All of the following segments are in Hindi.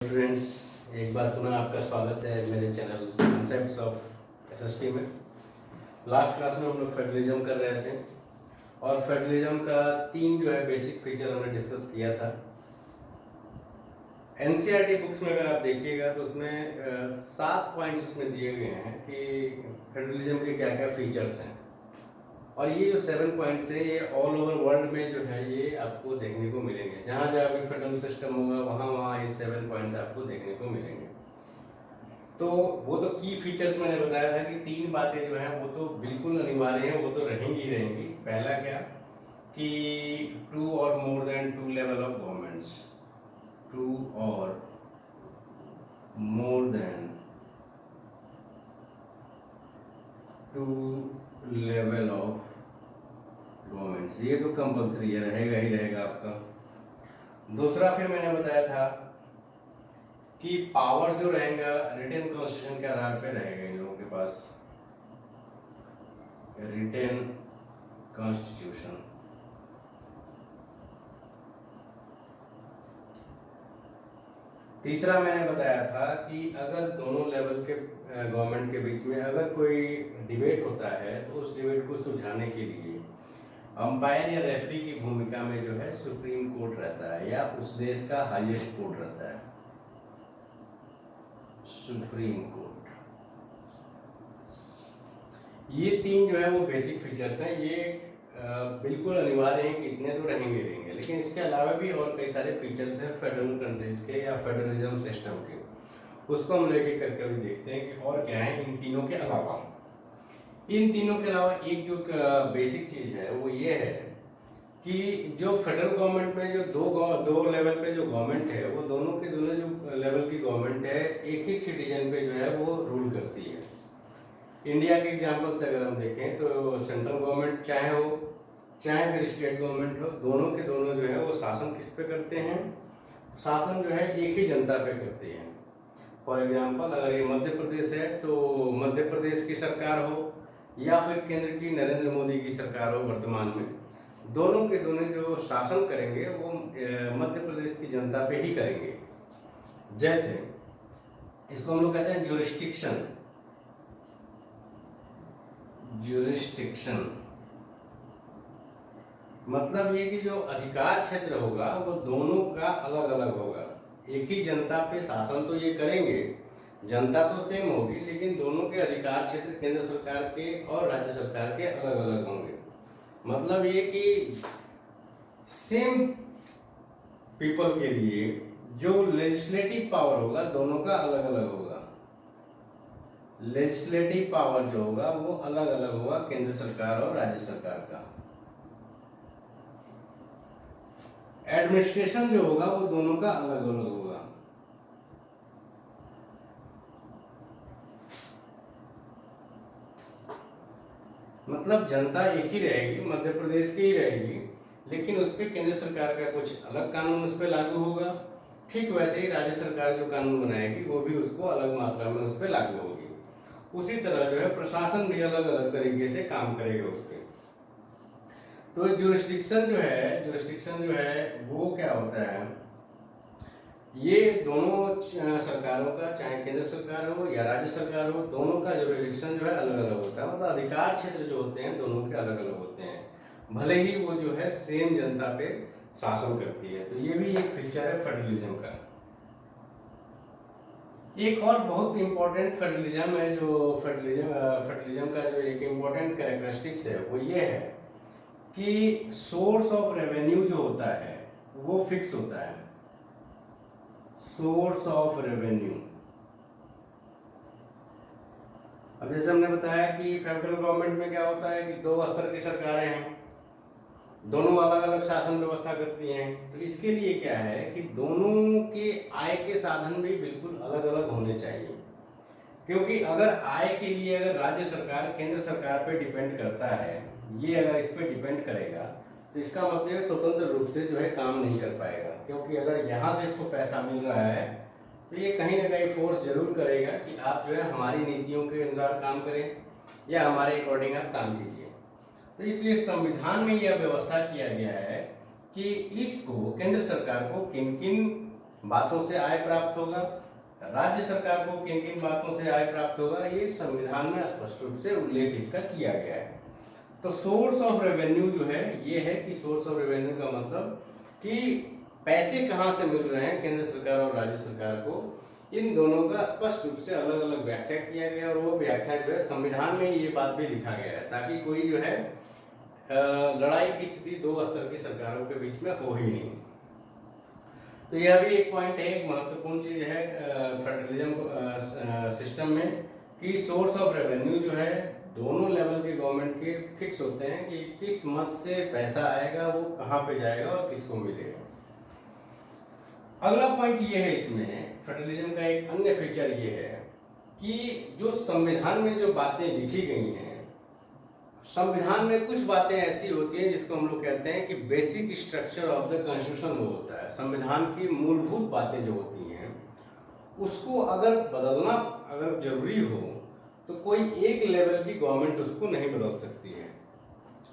फ्रेंड्स, एक बार पुनः आपका स्वागत है मेरे चैनल कॉन्सेप्ट्स ऑफ एसएसटी में। लास्ट क्लास में हम लोग फेडरलिज्म कर रहे थे और फेडरलिज्म का तीन जो है बेसिक फीचर हमने डिस्कस किया था। एनसीईआरटी बुक्स में अगर आप देखिएगा तो उसमें 7 पॉइंट्स उसमें दिए गए हैं कि फेडरलिज्म के क्या क्या फीचर्स हैं, और ये जो 7 पॉइंट्स है ये ऑल ओवर वर्ल्ड में जो है ये आपको देखने को मिलेंगे। जहाँ जहाँ भी फेडरल सिस्टम होगा वहाँ ये 7 पॉइंट्स आपको देखने को मिलेंगे। तो वो तो की फीचर्स मैंने बताया था कि तीन बातें जो हैं वो तो बिल्कुल अनिवार्य हैं, वो तो रहेंगी ही रहेंगी। पहला क्या कि 2 और more than 2 level of governments, 2 और more than 2 level of governments, ये तो कंपल्सरी है, रहेगा ही रहेगा आपका। दूसरा फिर मैंने बताया था कि पावर जो रहेगा रिटन कॉन्स्टिट्यूशन के आधार पे रहेगा इन लोगों के पास, रिटन कॉन्स्टिट्यूशन। तीसरा मैंने बताया था कि अगर दोनों लेवल के गवर्नमेंट के बीच में अगर कोई डिबेट होता है तो उस डिबेट को सुलझाने के लिए अंपायर या रेफरी की भूमिका में जो है सुप्रीम कोर्ट रहता है या उस देश का हाईएस्ट कोर्ट रहता है, सुप्रीम कोर्ट। ये तीन जो है वो बेसिक फीचर्स हैं, ये बिल्कुल अनिवार्य हैं कि इतने तो रहेंगे रहेंगे। लेकिन इसके अलावा भी और कई सारे फीचर्स हैं फेडरल कंट्रीज के या फेडरलिज्म सिस्टम के, उसको हम लेके करके भी देखते हैं कि और क्या है इन तीनों के अलावा। इन तीनों के अलावा एक जो बेसिक चीज है वो ये है कि जो फेडरल गवर्नमेंट में जो दो लेवल पे जो गवर्नमेंट है वो दोनों के दोनों जो लेवल की गवर्नमेंट है एक ही सिटीजन पे जो है वो रूल करती है। इंडिया के एग्जांपल से अगर हम देखें तो सेंट्रल गवर्नमेंट चाहे हो चाहे फिर स्टेट गवर्नमेंट हो, दोनों के दोनों जो है वो शासन किस पे करते हैं, शासन जो है एक ही जनता पे करते हैं। फॉर एग्जांपल अगर ये मध्य प्रदेश है तो मध्य प्रदेश की सरकार हो या फिर केंद्र की नरेंद्र मोदी की सरकार हो वर्तमान में, दोनों के दोनों जो शासन करेंगे वो मध्य प्रदेश की जनता पे ही करेंगे। जैसे इसको हम लोग कहते हैं ज्यूरिस्डिक्शन। ज्यूरिस्डिक्शन मतलब ये कि जो अधिकार क्षेत्र होगा वो दोनों का अलग अलग होगा। एक ही जनता पे शासन तो ये करेंगे, जनता तो सेम होगी, लेकिन दोनों के अधिकार क्षेत्र केंद्र सरकार के और राज्य सरकार के अलग अलग होंगे। मतलब ये कि सेम पीपल के लिए जो लेजिस्लेटिव पावर होगा दोनों का अलग अलग होगा। लेजिस्लेटिव पावर जो होगा वो अलग अलग होगा केंद्र सरकार और राज्य सरकार का। एडमिनिस्ट्रेशन जो होगा वो दोनों का अलग अलग होगा। मतलब जनता एक ही रहेगी, मध्य प्रदेश की ही रहेगी, लेकिन उस पर केंद्र सरकार का कुछ अलग कानून उस पर लागू होगा। ठीक वैसे ही राज्य सरकार जो कानून बनाएगी वो भी उसको अलग मात्रा में उस पर लागू होगी। उसी तरह जो है प्रशासन भी अलग अलग तरीके से काम करेगा उस पर। तो ज्यूरिस्डिक्शन जो है वो क्या होता है, ये दोनों सरकारों का, चाहे केंद्र सरकार हो या राज्य सरकार हो, दोनों का ज्यूरिस्डिक्शन जो है अलग अलग होता है। मतलब अधिकार क्षेत्र जो होते हैं दोनों के अलग अलग होते हैं, भले ही वो जो है सेम जनता पे शासन करती है। तो ये भी एक फीचर है फेडरलिज्म का। एक और बहुत इंपॉर्टेंट फेडरलिज्म है, जो फेडरलिज्म का जो एक इंपॉर्टेंट कैरेक्टरिस्टिक्स है वो ये है कि सोर्स ऑफ रेवेन्यू जो होता है वो फिक्स होता है। सोर्स ऑफ रेवेन्यू, अब जैसे हमने बताया कि फेडरल गवर्नमेंट में क्या होता है कि 2 स्तर की सरकारें हैं, दोनों अलग अलग शासन व्यवस्था करती हैं। तो इसके लिए क्या है कि दोनों के आय के साधन भी बिल्कुल अलग अलग होने चाहिए। क्योंकि अगर आय के लिए अगर राज्य सरकार केंद्र सरकार पे डिपेंड करता है, ये अगर इस पे डिपेंड करेगा तो इसका मतलब स्वतंत्र रूप से जो है काम नहीं कर पाएगा। क्योंकि अगर यहाँ से इसको पैसा मिल रहा है तो ये कहीं ना कहीं फोर्स जरूर करेगा कि आप जो है हमारी नीतियों के अनुसार काम करें या हमारे अकॉर्डिंग आप काम कीजिए। तो इसलिए संविधान में यह व्यवस्था किया गया है कि इसको केंद्र सरकार को किन किन बातों से आय प्राप्त होगा, राज्य सरकार को किन किन बातों से आय प्राप्त होगा, ये संविधान में स्पष्ट रूप से उल्लेख इसका किया गया है। तो सोर्स ऑफ रेवेन्यू जो है ये है कि सोर्स ऑफ रेवेन्यू का मतलब कि पैसे कहाँ से मिल रहे हैं केंद्र सरकार और राज्य सरकार को, इन दोनों का स्पष्ट रूप से अलग अलग व्याख्या किया गया और वो व्याख्या जो है संविधान में ये बात भी लिखा गया है ताकि कोई जो है लड़ाई की स्थिति दो स्तर की सरकारों के बीच में हो ही नहीं। तो यह भी एक पॉइंट है, एक महत्वपूर्ण चीज है फेडरलिज्म सिस्टम में कि सोर्स ऑफ रेवेन्यू जो है दोनों लेवल के गवर्नमेंट के फिक्स होते हैं कि किस मद से पैसा आएगा, वो कहाँ पे जाएगा और किसको मिलेगा। अगला पॉइंट ये है इसमें फेडरलिज्म का एक अन्य फीचर ये है कि जो संविधान में जो बातें लिखी गई हैं, संविधान में कुछ बातें ऐसी होती हैं जिसको हम लोग कहते हैं कि basic structure of the constitution वो होता है। संविधान की मूलभूत बातें जो होती हैं उसको अगर बदलना अगर जरूरी हो तो कोई एक लेवल की गवर्नमेंट उसको नहीं बदल सकती है।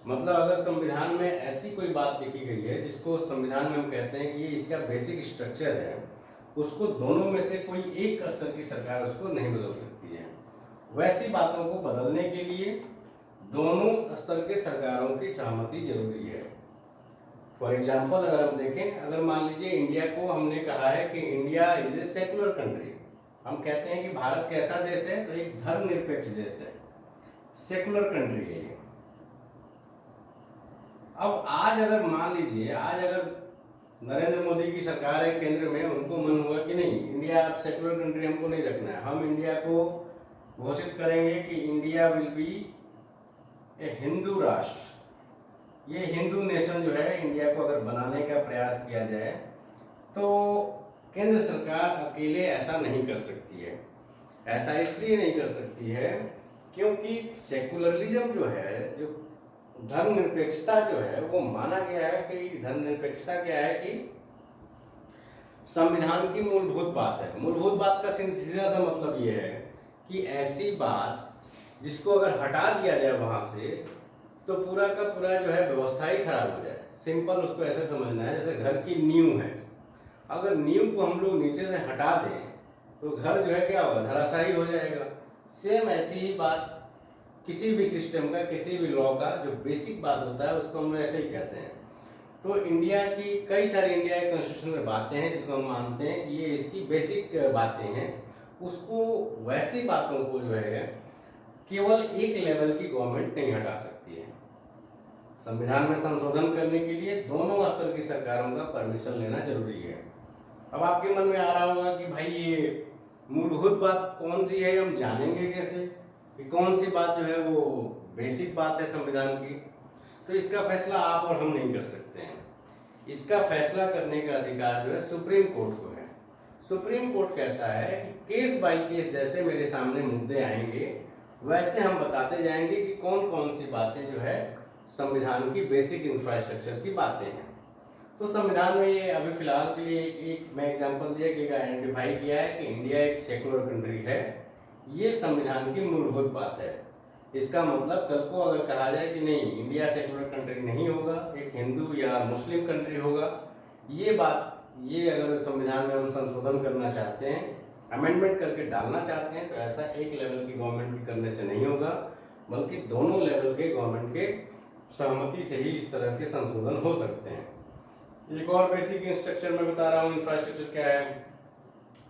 मतलब अगर संविधान में ऐसी कोई बात लिखी गई है जिसको संविधान में हम कहते हैं कि ये इसका बेसिक स्ट्रक्चर है, उसको दोनों में से कोई एक स्तर की सरकार उसको नहीं बदल सकती है। वैसी बातों को बदलने के लिए दोनों स्तर के सरकारों की सहमति जरूरी है। फॉर एग्जाम्पल अगर हम देखें, अगर मान लीजिए इंडिया को हमने कहा है कि India is a secular country, हम कहते हैं कि भारत कैसा देश है, तो एक धर्मनिरपेक्ष देश है, सेकुलर कंट्री है ये। अब आज अगर मान लीजिए आज अगर नरेंद्र मोदी की सरकार है केंद्र में, उनको मन हुआ कि नहीं इंडिया अब सेकुलर कंट्री हमको नहीं रखना है, हम इंडिया को घोषित करेंगे कि इंडिया विल बी ए हिंदू राष्ट्र, ये हिंदू नेशन जो है इंडिया को अगर बनाने का प्रयास किया जाए तो केंद्र सरकार अकेले ऐसा नहीं कर सकती है। ऐसा इसलिए नहीं कर सकती है क्योंकि सेकुलरिज्म जो है, जो धर्मनिरपेक्षता जो है, वो माना गया है कि धर्मनिरपेक्षता क्या है कि संविधान की मूलभूत बात है। मूलभूत बात का सीधा सा मतलब ये है कि ऐसी बात जिसको अगर हटा दिया जाए वहां से तो पूरा का पूरा जो है व्यवस्था ही खराब हो जाए। सिंपल उसको ऐसे समझना है जैसे घर की नींव है, अगर नींव को हम लोग नीचे से हटा दें तो घर जो है क्या होगा, धराशायी हो जाएगा। सेम ऐसी ही बात किसी भी सिस्टम का, किसी भी लॉ का जो बेसिक बात होता है उसको हम लोग ऐसे ही कहते हैं। तो इंडिया की कई सारी इंडिया के कॉन्स्टिट्यूशन में बातें हैं जिसको हम मानते हैं कि ये इसकी बेसिक बातें हैं, उसको वैसी बातों को जो है केवल एक लेवल की गवर्नमेंट नहीं हटा सकती है। संविधान में संशोधन करने के लिए दोनों स्तर की सरकारों का परमिशन लेना जरूरी है। अब आपके मन में आ रहा होगा कि भाई ये मूलभूत बात कौन सी है, हम जानेंगे कैसे कि कौन सी बात जो है वो बेसिक बात है संविधान की। तो इसका फैसला आप और हम नहीं कर सकते हैं। इसका फैसला करने का अधिकार जो है सुप्रीम कोर्ट को है। सुप्रीम कोर्ट कहता है कि केस बाय केस जैसे मेरे सामने मुद्दे आएंगे वैसे हम बताते जाएंगे कि कौन कौन सी बातें जो है संविधान की बेसिक इंफ्रास्ट्रक्चर की बातें हैं। तो संविधान में ये अभी फिलहाल के लिए एक मैं एग्जांपल दिया कि आइडेंटिफाई किया है कि इंडिया एक सेकुलर कंट्री है, ये संविधान की मूलभूत बात है। इसका मतलब कल को अगर कहा जाए कि नहीं इंडिया सेकुलर कंट्री नहीं होगा, एक हिंदू या मुस्लिम कंट्री होगा, ये बात ये अगर संविधान में हम संशोधन करना चाहते हैं, अमेंडमेंट करके डालना चाहते हैं, तो ऐसा एक लेवल की गवर्नमेंट के करने से नहीं होगा, बल्कि दोनों लेवल के गवर्नमेंट के सहमति से ही इस तरह के संशोधन हो सकते हैं। एक और बेसिक स्ट्रक्चर में बता रहा हूँ, इंफ्रास्ट्रक्चर क्या है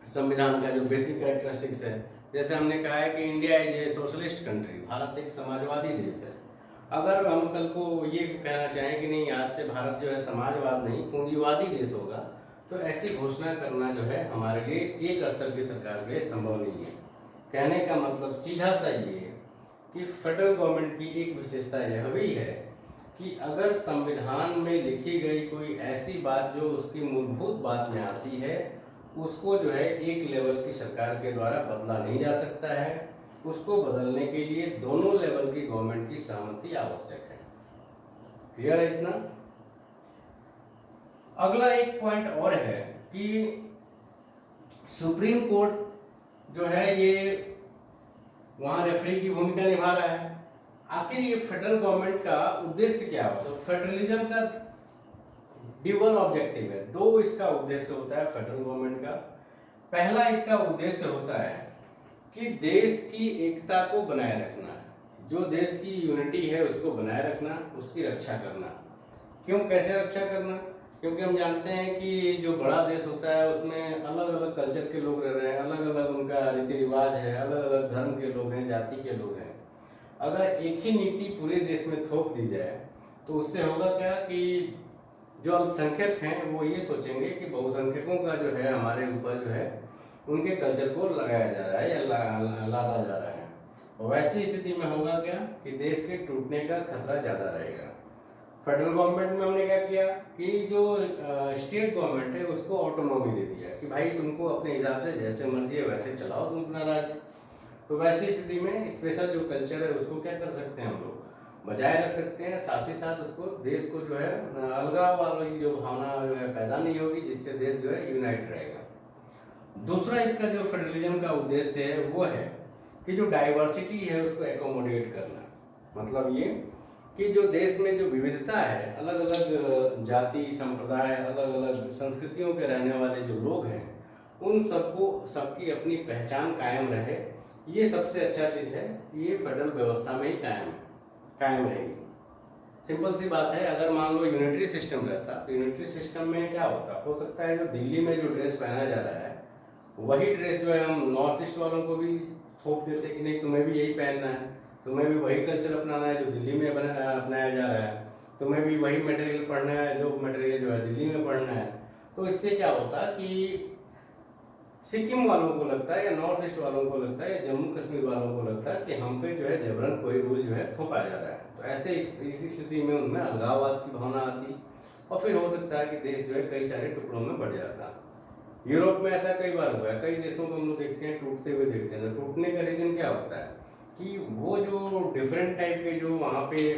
संविधान का जो बेसिक कैरेक्टरिस्टिक्स है। जैसे हमने कहा है कि India is a socialist country, Bharat एक समाजवादी देश है। अगर हम कल को ये कहना चाहें कि नहीं आज से भारत जो है समाजवाद नहीं पूंजीवादी देश होगा, तो ऐसी घोषणा करना जो है हमारे लिए एक स्तर की सरकार के लिए संभव नहीं है। कहने का मतलब सीधा सा ये है कि फेडरल गवर्नमेंट की एक विशेषता यह भी है कि अगर संविधान में लिखी गई कोई ऐसी बात जो उसकी मूलभूत बात में आती है, उसको जो है एक लेवल की सरकार के द्वारा बदला नहीं जा सकता है। उसको बदलने के लिए दोनों लेवल की गवर्नमेंट की सहमति आवश्यक है। क्लियर है इतना? अगला एक पॉइंट और है कि सुप्रीम कोर्ट जो है ये वहां रेफरी की भूमिका निभा रहा है। आखिर ये फेडरल गवर्नमेंट का उद्देश्य क्या हो? तो फेडरलिज्म का ड्यूअल ऑब्जेक्टिव है, दो इसका उद्देश्य होता है फेडरल गवर्नमेंट का। पहला इसका उद्देश्य होता है कि देश की एकता को बनाए रखना, जो देश की यूनिटी है उसको बनाए रखना, उसकी रक्षा करना। क्यों, कैसे रक्षा करना? क्योंकि हम जानते हैं कि जो बड़ा देश होता है उसमें अलग अलग कल्चर के लोग रह रहे हैं, अलग अलग उनका रीति रिवाज है, अलग अलग धर्म के लोग हैं, जाति के लोग हैं। अगर एक ही नीति पूरे देश में थोप दी जाए तो उससे होगा क्या कि जो अल्पसंख्यक हैं वो ये सोचेंगे कि बहुसंख्यकों का जो है हमारे ऊपर जो है उनके कल्चर को लगाया जा रहा है या लादा जा रहा है, और वैसी स्थिति में होगा क्या कि देश के टूटने का खतरा ज़्यादा रहेगा। फेडरल गवर्नमेंट में हमने क्या किया कि जो स्टेट गवर्नमेंट है उसको ऑटोनॉमी दे दिया कि भाई तुमको अपने हिसाब से जैसे मर्जी है वैसे चलाओ तुम अपना राज्य। तो वैसी स्थिति में स्पेशल जो कल्चर है उसको क्या कर सकते हैं हम लोग बजाय रख सकते हैं, साथ ही साथ उसको देश को जो है अलगाव वाली जो भावना जो है पैदा नहीं होगी, जिससे देश जो है यूनाइट रहेगा। दूसरा इसका जो फेडरलिज्म का उद्देश्य है वो है कि जो डाइवर्सिटी है उसको एकोमोडेट करना। मतलब ये कि जो देश में जो विविधता है, अलग अलग जाति संप्रदाय, अलग अलग संस्कृतियों के रहने वाले जो लोग हैं, उन सबको सबकी अपनी पहचान कायम रहे, ये सबसे अच्छा चीज़ है। ये फेडरल व्यवस्था में ही कायम रहेगी। सिंपल सी बात है, अगर मान लो यूनिटरी सिस्टम रहता तो यूनिटरी सिस्टम में क्या होता, हो सकता है जो दिल्ली में जो ड्रेस पहना जा रहा है वही ड्रेस जो है हम नॉर्थ ईस्ट वालों को भी थोप देते कि नहीं तुम्हें भी यही पहनना है, तुम्हें भी वही कल्चर अपनाना है जो दिल्ली में अपनाया जा रहा है, तुम्हें भी वही मटेरियल पढ़ना है जो मटेरियल जो है दिल्ली में पढ़ना है। तो इससे क्या होता कि सिक्किम वालों को लगता है या नॉर्थ ईस्ट वालों को लगता है या जम्मू कश्मीर वालों को लगता है कि हम पे जो है जबरन कोई रूल जो है थोपा जा रहा है। तो ऐसे इसी स्थिति में उनमें अलगाववाद की भावना आती और फिर हो सकता है कि देश जो है कई सारे टुकड़ों में बढ़ जाता। यूरोप में ऐसा कई बार हुआ है, कई देशों को हम लोग देखते हैं टूटते हुए देखते हैं। तो टूटने का रीजन क्या होता है कि वो जो डिफरेंट टाइप के जो वहाँ पे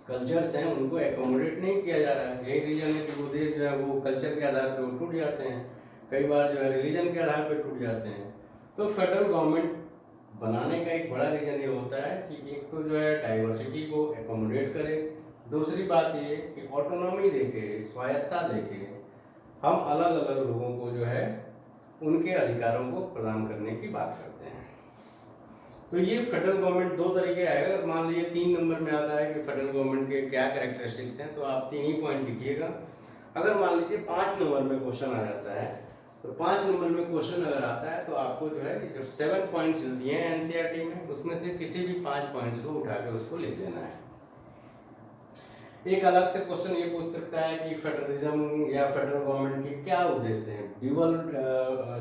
कल्चर्स हैं उनको एकोमोडेट नहीं किया जा रहा है। यही रीजन है कि वो देश जो है वो कल्चर के आधार पर वो टूट जाते हैं, कई बार जो है रिलीजन के आधार पर टूट जाते हैं। तो फेडरल गवर्नमेंट बनाने का एक बड़ा रीजन ये होता है कि एक तो जो है डाइवर्सिटी को एकोमोडेट करे, दूसरी बात ये कि ऑटोनॉमी देके, स्वायत्ता देके हम अलग अलग लोगों को जो है उनके अधिकारों को प्रदान करने की बात करते हैं। तो ये फेडरल गवर्नमेंट दो तरीके आएगा। मान लीजिए 3 नंबर में आता है कि फेडरल गवर्नमेंट के क्या कैरेक्टरिस्टिक्स हैं, तो आप 3 ही पॉइंट लिखिएगा। अगर मान लीजिए 5 नंबर में क्वेश्चन आ जाता है, तो 5 नंबर में क्वेश्चन अगर आता है तो आपको जो है जो 7 पॉइंट्स दिए हैं एनसीईआरटी में उसमें से किसी भी 5 पॉइंट्स को उठा के उसको लिख देना है। एक अलग से क्वेश्चन ये पूछ सकता है कि फेडरलिज्म या फेडरल गवर्नमेंट के क्या उद्देश्य है, ड्यूअल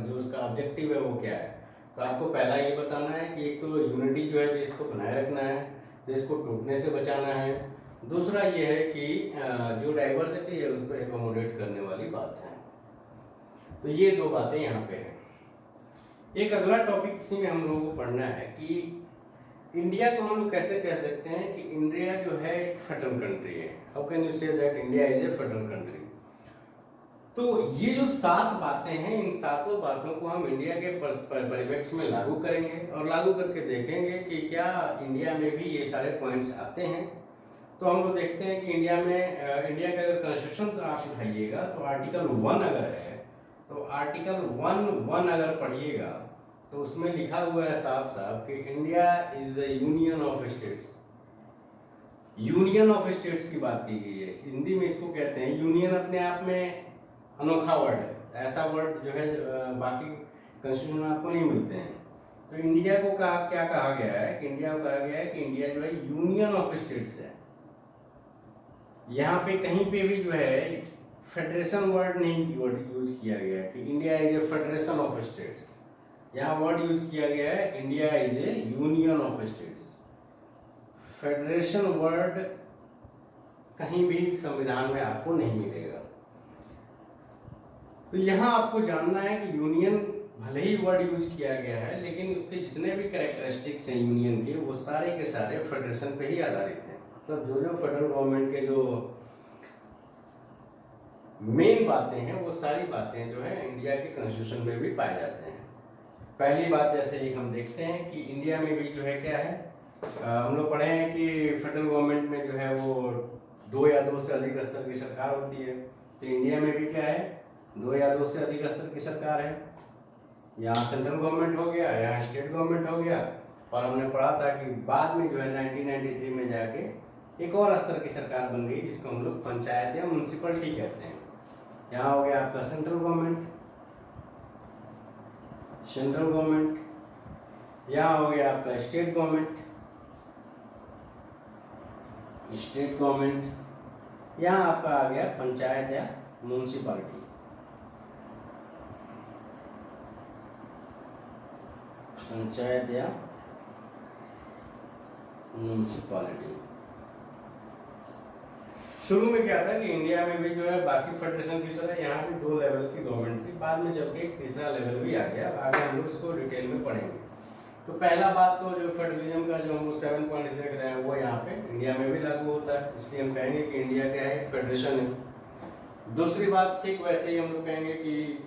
जो उसका ऑब्जेक्टिव है वो क्या है। तो आपको पहला ये बताना है कि एक तो यूनिटी जो है देश को बनाए रखना है, देश को टूटने से बचाना है। दूसरा ये है कि जो डाइवर्सिटी है उसको एकोमोडेट करने वाली बात है। तो ये दो बातें यहाँ पे हैं। एक अगला टॉपिक इसी में हम लोगों को पढ़ना है कि इंडिया को हम लोग कैसे कह सकते हैं कि इंडिया जो है एक फेडरल कंट्री है। How can you say that India is a federal country. तो ये जो 7 बातें हैं, इन 7 बातों को हम इंडिया के परिप्रेक्ष्य में लागू करेंगे और लागू करके देखेंगे कि क्या इंडिया में भी ये सारे पॉइंट्स आते हैं। तो हम लोग देखते हैं कि इंडिया का अगर कॉन्स्टिट्यूशन तो आप उठाइएगा तो आर्टिकल 1 अगर है तो आर्टिकल 1 अगर पढ़िएगा तो उसमें लिखा हुआ है साफ साफ कि India is the union of states. Union of states की बात की गई है, हिंदी में इसको कहते हैं यूनियन। अपने आप में अनोखा वर्ड है, ऐसा वर्ड जो है बाकी कॉन्स्टिट्यूशन में आपको नहीं मिलते हैं। तो इंडिया को क्या कहा गया है कि इंडिया को कहा गया है कि इंडिया जो है यूनियन ऑफ स्टेट्स है। यहाँ पे कहीं पे भी जो है फेडरेशन वर्ड नहीं यूज किया गया है कि India is a federation of states. यहाँ वर्ड यूज किया गया है India is A union of states. Federation word कहीं भी संविधान में आपको नहीं मिलेगा। तो यहाँ आपको जानना है कि यूनियन भले ही वर्ड यूज किया गया है लेकिन उसके जितने भी कैरेक्टरिस्टिक्स हैं यूनियन के वो सारे के सारे फेडरेशन पे ही आधारित हैं। मतलब जो फेडरल गवर्नमेंट के जो मेन बातें हैं वो सारी बातें जो है इंडिया के कॉन्स्टिट्यूशन में भी पाए जाते हैं। पहली बात जैसे एक हम देखते हैं कि इंडिया में भी जो है क्या है, हम लोग पढ़े हैं कि फेडरल गवर्नमेंट में जो है वो 2 या 2 से अधिक स्तर की सरकार होती है। तो इंडिया में भी क्या है, 2 या 2 से अधिक स्तर की सरकार है। यहाँ सेंट्रल गवर्नमेंट हो गया, यहाँ स्टेट गवर्नमेंट हो गया, और हमने पढ़ा था कि बाद में जो है 1993 में जाके एक और स्तर की सरकार बन गई जिसको हम लोग पंचायत या म्यूनसिपलिटी कहते हैं। यहाँ हो गया आपका सेंट्रल गवर्नमेंट, यहाँ हो गया आपका स्टेट गवर्नमेंट, यहाँ आपका आ गया पंचायत या म्यूनसिपलिटी। पंचायत या म्यूनसिपलिटी। शुरू में क्या था कि इंडिया में भी जो है बाकी फेडरेशन की तरह यहाँ भी 2 लेवल की गवर्नमेंट थी, बाद में जबकि एक तीसरा लेवल भी आ गया। आगे हम लोग इसको डिटेल में पढ़ेंगे। तो पहला बात तो जो फेडरलिज्म का जो हम लोग 7 पॉइंट्स देख रहे हैं वो यहाँ पे इंडिया में भी लागू होता है, इसलिए हम कहेंगे कि इंडिया क्या है, फेडरेशन है। दूसरी बात ठीक वैसे ही हम लोग कहेंगे कि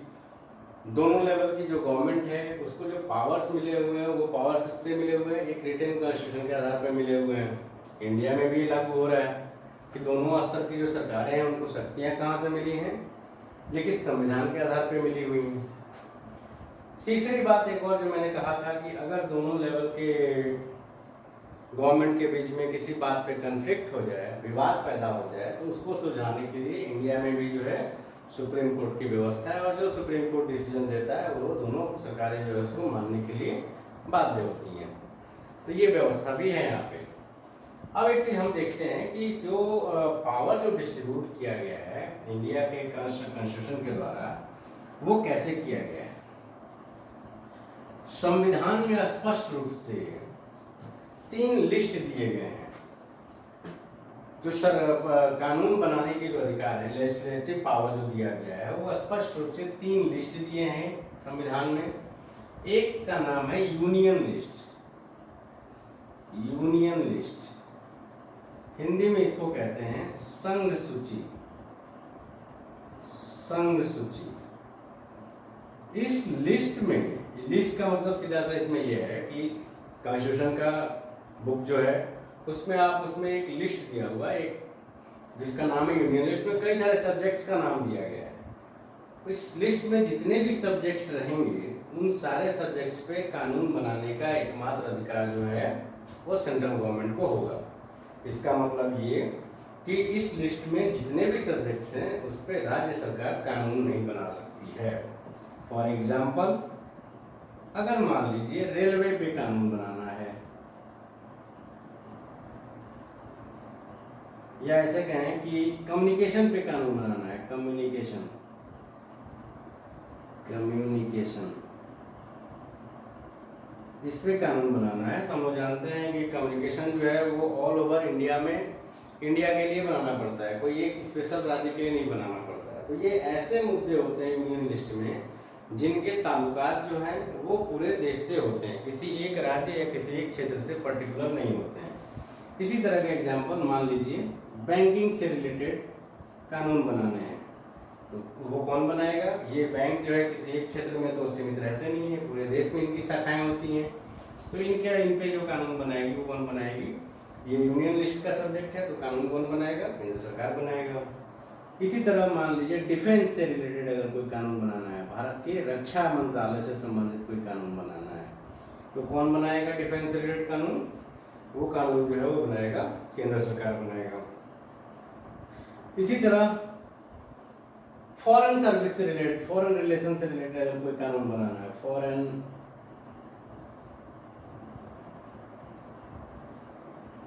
दोनों लेवल की जो गवर्नमेंट है उसको जो पावर्स मिले हुए हैं वो पावर्स किससे मिले हुए हैं, एक रिटेन कॉन्स्टिट्यूशन के आधार पर मिले हुए हैं। इंडिया में भी लागू हो रहा है कि दोनों स्तर की जो सरकारें हैं उनको शक्तियाँ कहाँ से मिली हैं, लिखित संविधान के आधार पर मिली हुई हैं। तीसरी बात एक और जो मैंने कहा था कि अगर दोनों लेवल के गवर्नमेंट के बीच में किसी बात पे कन्फ्लिक्ट हो जाए, विवाद पैदा हो जाए, तो उसको सुलझाने के लिए इंडिया में भी जो है सुप्रीम कोर्ट की व्यवस्था है, और जो सुप्रीम कोर्ट डिसीजन देता है वो दोनों सरकारें जो है उसको मानने के लिए बाध्य होती हैं। तो ये व्यवस्था भी है यहाँ पे। अब एक चीज हम देखते हैं कि जो पावर जो डिस्ट्रीब्यूट किया गया है इंडिया के कॉन्स्टिट्यूशन के द्वारा वो कैसे किया गया है। संविधान में स्पष्ट रूप से 3 लिस्ट दिए गए हैं। जो कानून बनाने के जो अधिकार है, लेजिस्लेटिव पावर जो दिया गया है वो स्पष्ट रूप से 3 लिस्ट दिए हैं संविधान में। एक का नाम है union list. Union list Hindi में इसको कहते हैं संघ सूची। संघ सूची। इस लिस्ट में, लिस्ट का मतलब सीधा सा इसमें यह है कि कॉन्स्टिट्यूशन का बुक जो है उसमें उसमें एक लिस्ट दिया हुआ है, एक जिसका नाम है यूनियन लिस्ट। में कई सारे सब्जेक्ट्स का नाम दिया गया है। इस लिस्ट में जितने भी सब्जेक्ट्स रहेंगे उन सारे सब्जेक्ट्स पे कानून बनाने का एकमात्र अधिकार जो है वो सेंट्रल गवर्नमेंट को होगा। इसका मतलब ये कि इस लिस्ट में जितने भी सब्जेक्ट्स हैं उस पर राज्य सरकार कानून नहीं बना सकती है। फॉर एग्जाम्पल, अगर मान लीजिए रेलवे पे कानून बनाना है, या ऐसे कहें कि कम्युनिकेशन पे कानून बनाना है, कम्युनिकेशन इस पे कानून बनाना है, तो हम लोग जानते हैं कि कम्युनिकेशन जो है वो ऑल ओवर इंडिया में इंडिया के लिए बनाना पड़ता है, कोई एक स्पेशल राज्य के लिए नहीं बनाना पड़ता है। तो ये ऐसे मुद्दे होते हैं यूनियन लिस्ट में जिनके ताल्लुकात जो हैं वो पूरे देश से होते हैं, किसी एक राज्य या किसी एक क्षेत्र से पर्टिकुलर नहीं होते हैं। इसी तरह का एग्जाम्पल मान लीजिए, बैंकिंग से रिलेटेड कानून बनाने हैं, तो वो कौन बनाएगा? ये बैंक जो है किसी एक क्षेत्र में तो सीमित रहते नहीं है, पूरे देश में इनकी शाखाएं होती हैं। तो इन पे जो कानून बनाएगी वो कौन बनाएगी? ये यूनियन लिस्ट का सब्जेक्ट है, तो कानून कौन बनाएगा? केंद्र सरकार बनाएगा। इसी तरह मान लीजिए डिफेंस से रिलेटेड अगर कोई कानून बनाना है, भारत के रक्षा मंत्रालय से संबंधित कोई कानून बनाना है, तो कौन बनाएगा डिफेंस से रिलेटेड कानून? वो कानून जो है वो बनाएगा केंद्र सरकार बनाएगा। इसी तरह फॉरेन सर्विस से रिलेटेड, फॉरेन रिलेशन से रिलेटेड अगर कोई कानून बनाना है, फॉरेन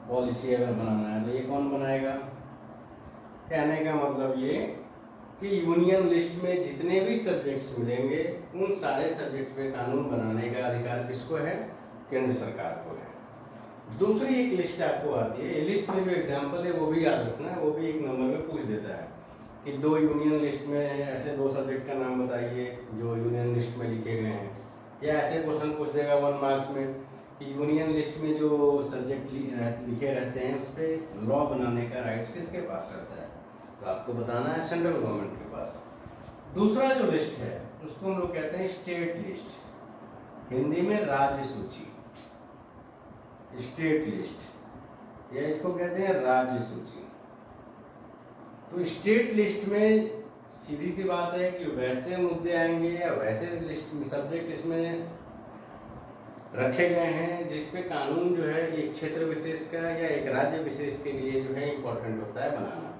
पॉलिसी अगर बनाना है, तो ये कौन बनाएगा? कहने का मतलब ये कि यूनियन लिस्ट में जितने भी सब्जेक्ट्स मिलेंगे उन सारे सब्जेक्ट पे कानून बनाने का अधिकार किसको है? केंद्र सरकार को है। दूसरी एक लिस्ट आपको आती है, ये लिस्ट में जो एग्जाम्पल है वो भी याद रखना है, वो भी एक नंबर में पूछ देता है कि 2 यूनियन लिस्ट में ऐसे 2 सब्जेक्ट का नाम बताइए जो यूनियन लिस्ट में लिखे गए हैं। या ऐसे क्वेश्चन पूछ देगा 1 मार्क्स में कि यूनियन लिस्ट में जो सब्जेक्ट लिखे रहते हैं उस पर लॉ बनाने का राइट्स किसके पास रहता है? तो आपको बताना है सेंट्रल गवर्नमेंट के पास। दूसरा जो लिस्ट है उसको हम लोग कहते हैं स्टेट लिस्ट, हिंदी में राज्य सूची, स्टेट लिस्ट, या इसको कहते हैं राज्य सूची। तो स्टेट लिस्ट में सीधी सी बात है कि वैसे मुद्दे आएंगे या वैसे लिस्ट सब्जेक्ट इसमें रखे गए हैं जिस पे कानून जो है एक क्षेत्र विशेष का या एक राज्य विशेष के लिए जो है इम्पोर्टेंट होता है बनाना।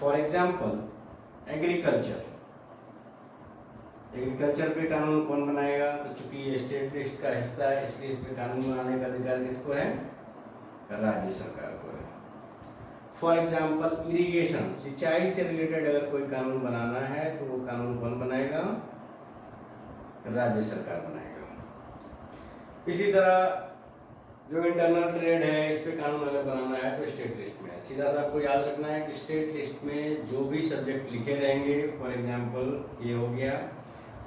फॉर एग्जाम्पल एग्रीकल्चर पे कानून कौन बनाएगा? तो चूंकि ये स्टेट लिस्ट का हिस्सा है इसलिए इस पे कानून बनाने का अधिकार किसको है? राज्य सरकार को है। फॉर एग्जाम्पल इरिगेशन, सिंचाई से रिलेटेड अगर कोई कानून बनाना है तो वो कानून कौन बनाएगा? राज्य सरकार बनाएगा। इसी तरह जो इंटरनल ट्रेड है इस पे कानून अगर बनाना है तो स्टेट लिस्ट में है। सीधा सा आपको याद रखना है कि स्टेट लिस्ट में जो भी सब्जेक्ट लिखे रहेंगे, फॉर एग्जाम्पल ये हो गया,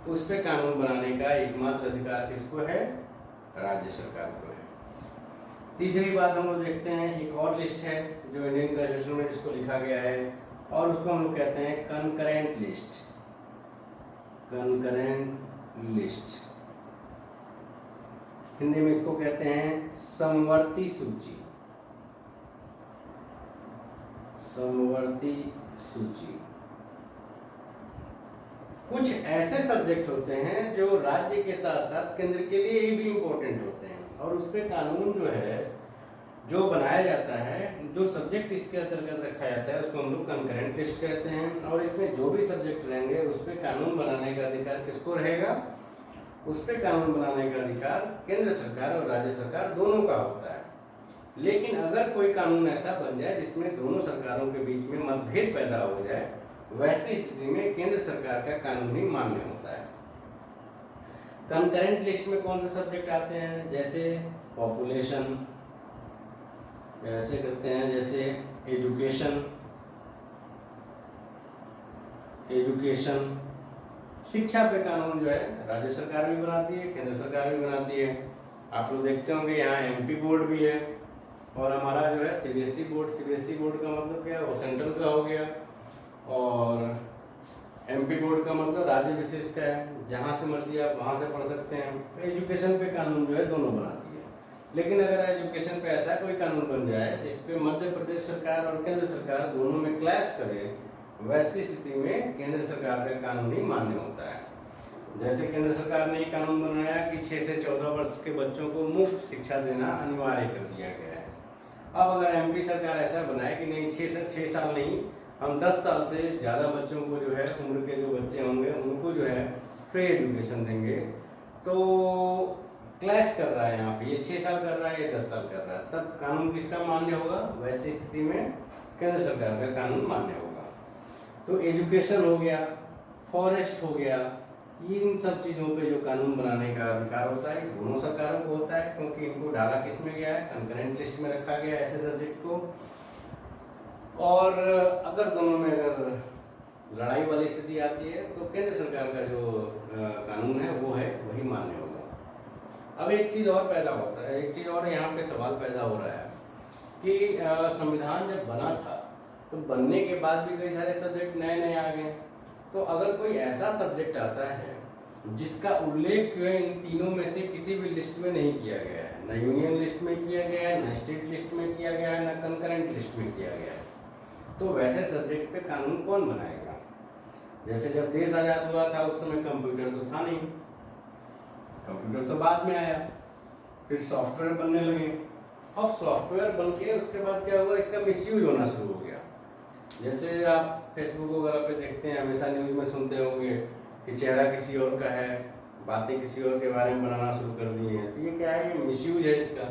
उस पे कानून बनाने का एकमात्र अधिकार किसको है? राज्य सरकार को है। तीसरी बात हम लोग देखते हैं, एक और लिस्ट है जो इंडियन कॉन्स्टिट्यूशन में जिसको लिखा गया है और उसको हम लोग कहते हैं concurrent list. Concurrent list Hindi में इसको कहते हैं समवर्ती सूची। समवर्ती सूची कुछ ऐसे सब्जेक्ट होते हैं जो राज्य के साथ साथ केंद्र के लिए भी इम्पोर्टेंट होते हैं और उस पे कानून जो है जो बनाया जाता है, जो सब्जेक्ट इसके अंतर्गत रखा जाता है उसको हम लोग कंकरेंट लिस्ट कहते हैं। और इसमें जो भी सब्जेक्ट रहेंगे उस पे कानून बनाने का अधिकार किसको रहेगा? उस पे कानून बनाने का अधिकार केंद्र सरकार और राज्य सरकार दोनों का होता है। लेकिन अगर कोई कानून ऐसा बन जाए जिसमें दोनों सरकारों के बीच में मतभेद पैदा हो जाए, वैसी स्थिति में केंद्र सरकार का कानून ही मान्य होता है। कंकरेंट लिस्ट में कौन से सब्जेक्ट आते हैं? जैसे पॉपुलेशन, ऐसे करते हैं जैसे एजुकेशन, शिक्षा पे कानून जो है राज्य सरकार भी बनाती है, केंद्र सरकार भी बनाती है। आप लोग देखते होंगे यहाँ एमपी बोर्ड भी है और हमारा जो है सीबीएसई बोर्ड। सीबीएसई बोर्ड का मतलब क्या है? वो सेंट्रल का हो गया और एमपी बोर्ड का मतलब राज्य विशेष का है, जहाँ से मर्जी आप वहाँ से पढ़ सकते हैं। तो एजुकेशन पे कानून जो है दोनों बनाती है। लेकिन अगर एजुकेशन पे ऐसा कोई कानून बन जाए जिस पे मध्य प्रदेश सरकार और केंद्र सरकार दोनों में क्लैश करे, वैसी स्थिति में केंद्र सरकार का कानून ही मान्य होता है। जैसे केंद्र सरकार ने कानून बनाया कि 6 से 14 वर्ष के बच्चों को मुफ्त शिक्षा देना अनिवार्य कर दिया गया है। अब अगर एमपी सरकार ऐसा बनाए कि नहीं 6 साल नहीं, हम 10 साल से ज़्यादा बच्चों को जो है उम्र के जो बच्चे होंगे उनको जो है फ्री एजुकेशन देंगे, तो क्लैश कर रहा है यहाँ पे। ये 6 साल कर रहा है, ये 10 साल कर रहा है, तब कानून किसका मान्य होगा? वैसी स्थिति में केंद्र सरकार का कानून मान्य होगा। तो एजुकेशन हो गया, फॉरेस्ट हो गया, इन सब चीज़ों पे जो कानून बनाने का अधिकार होता है दोनों सरकारों को होता है, क्योंकि इनको डाला किस में गया है? कंकरेंट लिस्ट में रखा गया है ऐसे सब्जेक्ट को। और अगर दोनों में अगर लड़ाई वाली स्थिति आती है तो केंद्र सरकार का जो कानून है वो है वही मान्य होगा। अब एक चीज़ और पैदा होता है, एक चीज़ और यहाँ पे सवाल पैदा हो रहा है कि संविधान जब बना था तो बनने के बाद भी कई सारे सब्जेक्ट नए नए आ गए। तो अगर कोई ऐसा सब्जेक्ट आता है जिसका उल्लेख जो है इन तीनों में से किसी भी लिस्ट में नहीं किया गया है, ना यूनियन लिस्ट में किया गया है, ना स्टेट लिस्ट में किया गया है, ना कंकरेंट लिस्ट में किया गया है, तो वैसे सब्जेक्ट पे कानून कौन बनाएगा? जैसे जब देश आज़ाद हुआ था उस समय कंप्यूटर तो था नहीं, कंप्यूटर तो बाद में आया, फिर सॉफ्टवेयर बनने लगे। अब सॉफ्टवेयर बन के उसके बाद क्या हुआ? इसका मिसयूज होना शुरू हो गया। जैसे आप फेसबुक वगैरह पे देखते हैं, हमेशा न्यूज़ में सुनते होंगे कि चेहरा किसी और का है, बातें किसी और के बारे में बनाना शुरू कर दी हैं। तो ये क्या है? ये मिसयूज है इसका।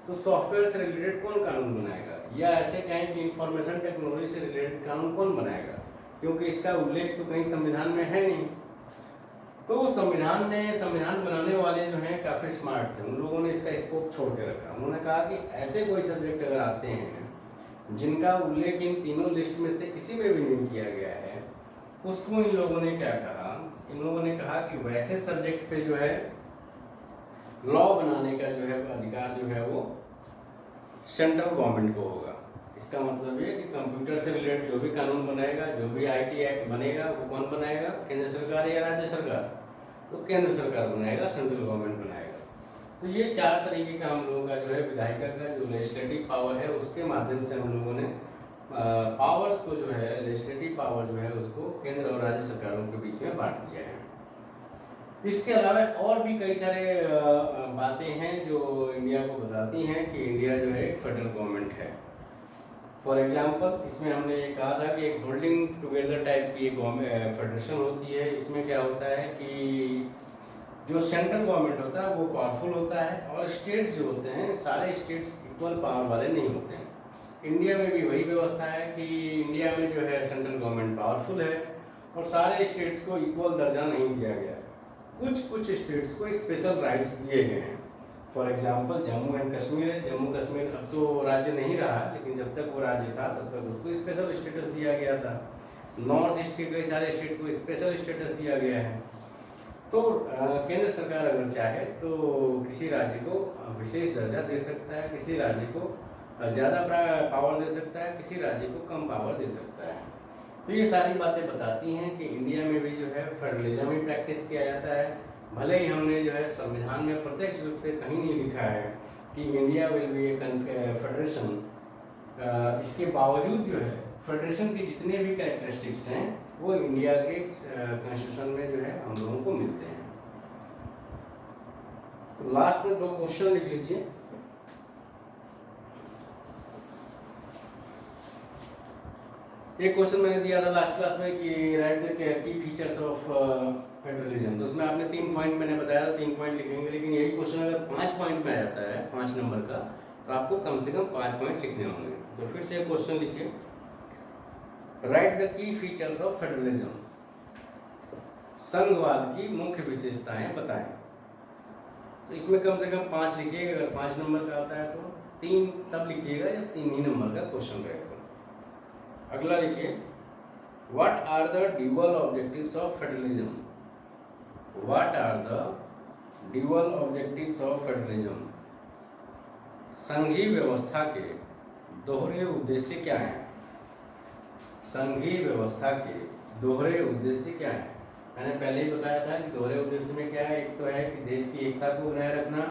तो सॉफ्टवेयर से रिलेटेड कौन कानून बनाएगा? या ऐसे कहें कि इंफॉर्मेशन टेक्नोलॉजी से रिलेटेड कानून कौन बनाएगा? क्योंकि इसका उल्लेख तो कहीं संविधान में है नहीं। तो संविधान बनाने वाले जो हैं काफ़ी स्मार्ट थे, उन लोगों ने इसका स्कोप छोड़ के रखा। उन्होंने कहा कि ऐसे कोई सब्जेक्ट अगर आते हैं जिनका उल्लेख इन तीनों लिस्ट में से किसी में भी नहीं किया गया है, उसको इन लोगों ने क्या कहा? इन लोगों ने कहा कि वैसे सब्जेक्ट पे जो है लॉ बनाने का जो है अधिकार जो है वो सेंट्रल गवर्नमेंट को होगा। इसका मतलब ये कि कंप्यूटर से रिलेटेड जो भी कानून बनाएगा, जो भी आईटी एक्ट बनेगा, वो कौन बनाएगा? केंद्र सरकार या राज्य सरकार? तो केंद्र सरकार बनाएगा, सेंट्रल गवर्नमेंट बनाएगा। तो ये 4 तरीके का हम लोगों का जो है विधायिका का जो लेजिस्लेटिव पावर है उसके माध्यम से हम लोगों ने पावर्स को जो है, लेजिस्लेटिव पावर जो है उसको केंद्र और राज्य सरकारों के बीच में बांट दिया है। इसके अलावा और भी कई सारे बातें हैं जो इंडिया को बताती हैं कि इंडिया जो है एक फेडरल गवर्नमेंट है। फॉर एग्जांपल, इसमें हमने ये कहा था कि एक होल्डिंग टुगेदर टाइप की एक फेडरेशन होती है। इसमें क्या होता है कि जो सेंट्रल गवर्नमेंट होता है वो पावरफुल होता है और स्टेट्स जो होते हैं सारे स्टेट्स इक्वल पावर वाले नहीं होते हैं। इंडिया में भी वही व्यवस्था है कि इंडिया में जो है सेंट्रल गवर्नमेंट पावरफुल है और सारे स्टेट्स को इक्वल दर्जा नहीं दिया गया है। कुछ स्टेट्स को स्पेशल राइट्स दिए गए हैं। For example, Jammu and Kashmir है। जम्मू कश्मीर अब तो राज्य नहीं रहा, लेकिन जब तक वो राज्य था तब तक उसको स्पेशल स्टेटस दिया गया था। नॉर्थ ईस्ट के कई सारे स्टेट को स्पेशल स्टेटस दिया गया है। तो केंद्र सरकार अगर चाहे तो किसी राज्य को विशेष दर्जा दे सकता है, किसी राज्य को ज़्यादा पावर दे सकता है, किसी राज्य को कम पावर दे सकता है। तो ये सारी बातें बताती हैं कि इंडिया में भी जो है फेडरलिज्म ही प्रैक्टिस किया जाता है। भले ही हमने जो है संविधान में प्रत्यक्ष रूप से कहीं नहीं लिखा है कि India will be A federation, इसके बावजूद जो है फेडरेशन के जितने भी कैरेक्टरिस्टिक्स हैं वो इंडिया के कॉन्स्टिट्यूशन में जो है हम लोगों को मिलते हैं। तो लास्ट में 2 क्वेश्चन लिख लीजिए। एक क्वेश्चन मैंने दिया था लास्ट क्लास में कि right the key features of federalism. तो उसमें आपने 3 पॉइंट मैंने बताया था, 3 पॉइंट लिखेंगे। लेकिन यही क्वेश्चन अगर 5 पॉइंट में आ जाता है, 5 नंबर का, तो आपको कम से कम 5 पॉइंट लिखने होंगे। तो फिर से क्वेश्चन लिखिए, right the key features of federalism. संघवाद की मुख्य विशेषताएं बताएं। तो इसमें कम से कम 5 लिखिएगा। अगर 5 नंबर का आता है तो 3 तब लिखिएगा जब 3 ही नंबर का क्वेश्चन रहेगा। अगला लिखिए, what are the dual objectives of federalism. What are the dual objectives of federalism. संघीय व्यवस्था के दोहरे उद्देश्य क्या हैं। संघीय व्यवस्था के दोहरे उद्देश्य क्या हैं। मैंने पहले ही बताया था कि दोहरे उद्देश्य में क्या है। एक तो है कि देश की एकता को बनाए रखना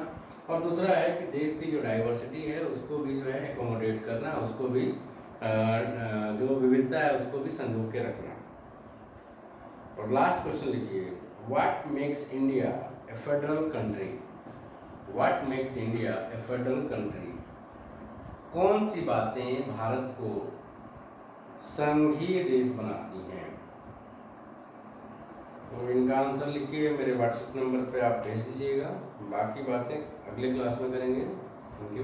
और दूसरा है कि देश की जो डाइवर्सिटी है उसको भी जो है एकोमोडेट करना, उसको भी जो विविधता है उसको भी संजो के रखना। और लास्ट क्वेश्चन लिखिए, what makes India A federal country. What makes India A federal country. कौन सी बातें भारत को संघीय देश बनाती हैं। तो इनका आंसर लिख के मेरे व्हाट्सएप नंबर पे आप भेज दीजिएगा। बाकी बातें अगले क्लास में करेंगे। Thank you.